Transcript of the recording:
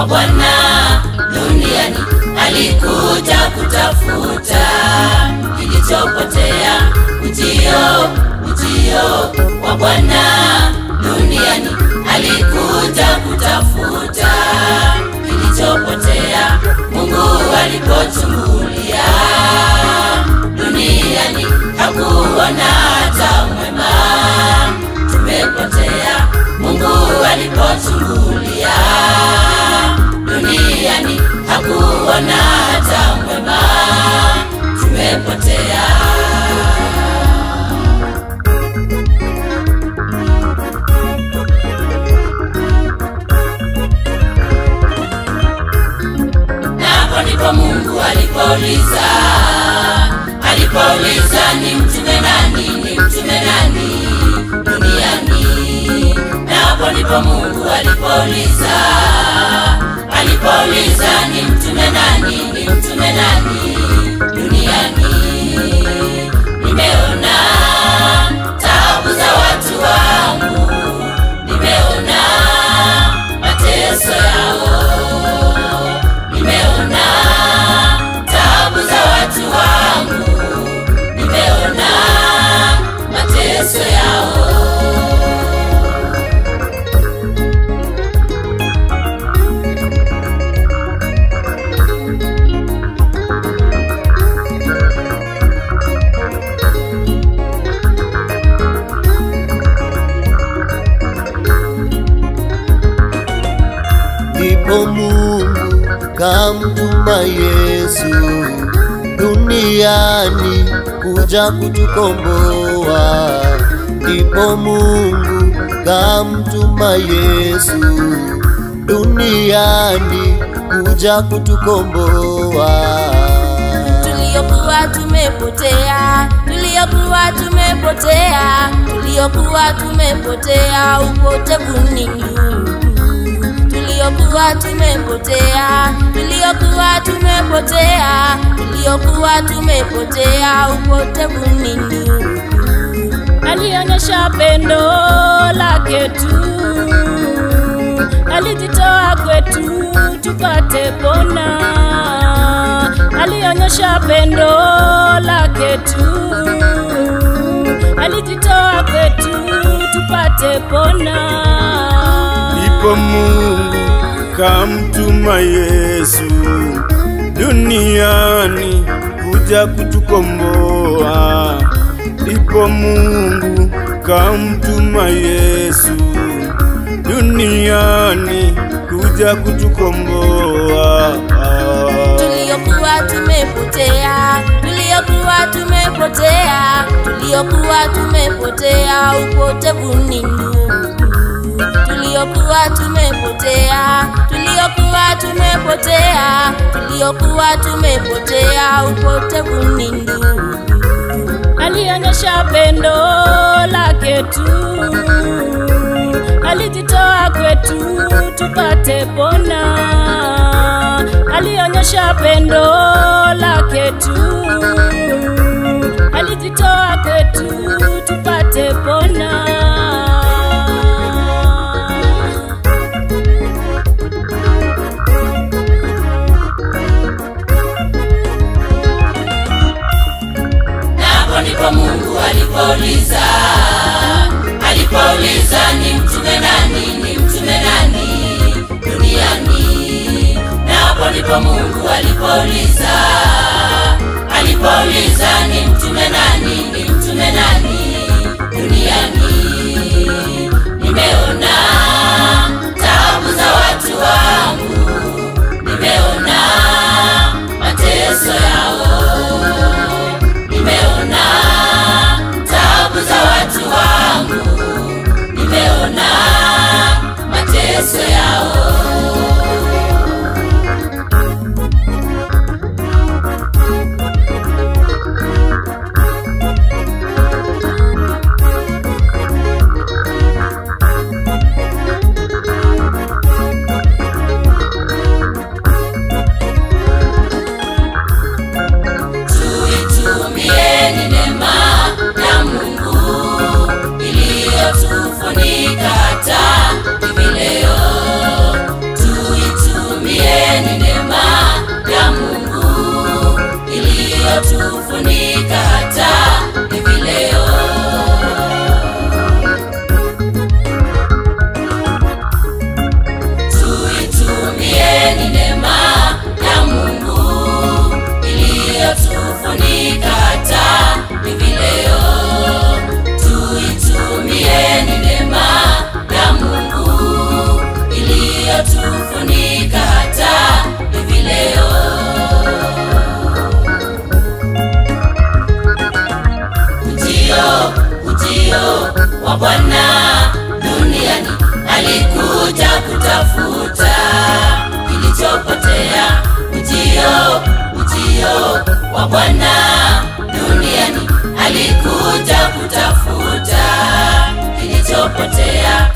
wa Bwana duniani. Alikuja kutafuta kilichopotea. Ujio wa Bwana duniani. Alikuja kutafuta kilichopotea. Mungu alipochungulia duniani hakuona hata mwema. Tumepotea. Mungu alipochungulia duniani hakuona hata mwema. Tumepotea. Napo ndipo Mungu alipouliza ni mtume nani, ni mtume nani duniani. Napo ndipo Mungu alipouliza ni mtume nani, ni mtume nani duniani. Nimeona taabu za watu wangu, nimeona mateso yao. Nimeona taabu za watu wangu, nimeona mateso yao. Ndipo Mungu kamtuma Yesu duniani kuja kutukomboa. Ndipo Mungu kamtuma Yesu duniani kuja kutukomboa. Tuliokuwa tumepotea upotevuni. Tuliokuwa tumepotea upotevuni. Alionyesha pendo lake tu, alijitoa kwetu tupate pona. Alionyesha pendo lake tu, alijitoa kwetu tupate pona. Ndipo Mungu kamtuma Yesu duniani kuja kutukomboa. Ndipo Mungu kamtuma Yesu duniani kuja kutukomboa. Tuliokuwa tumepotea upotevuni. Tuliokuwa tumepotea upotevuni. Alionyesha pendo lake tu, alijitoa kwetu tupate pona. Alionyesha pendo lake tu, alijitoa kwetu tupate pona. Ndipo Mungu alipouliza ni mtume nani, ni mtume nani duniani. Napo ndipo Mungu alipouliza ni mtume nani, ni mtume nani duniani. Nimeona taabu za watu wangu, nimeona mateso yao. Nimeona taabu za watu wangu, nimeona mateso yao. wa Bwana duniani. Alikuja kutafuta kilichopotea. Ujio wa Bwana duniani. Alikuja kutafuta kilichopotea.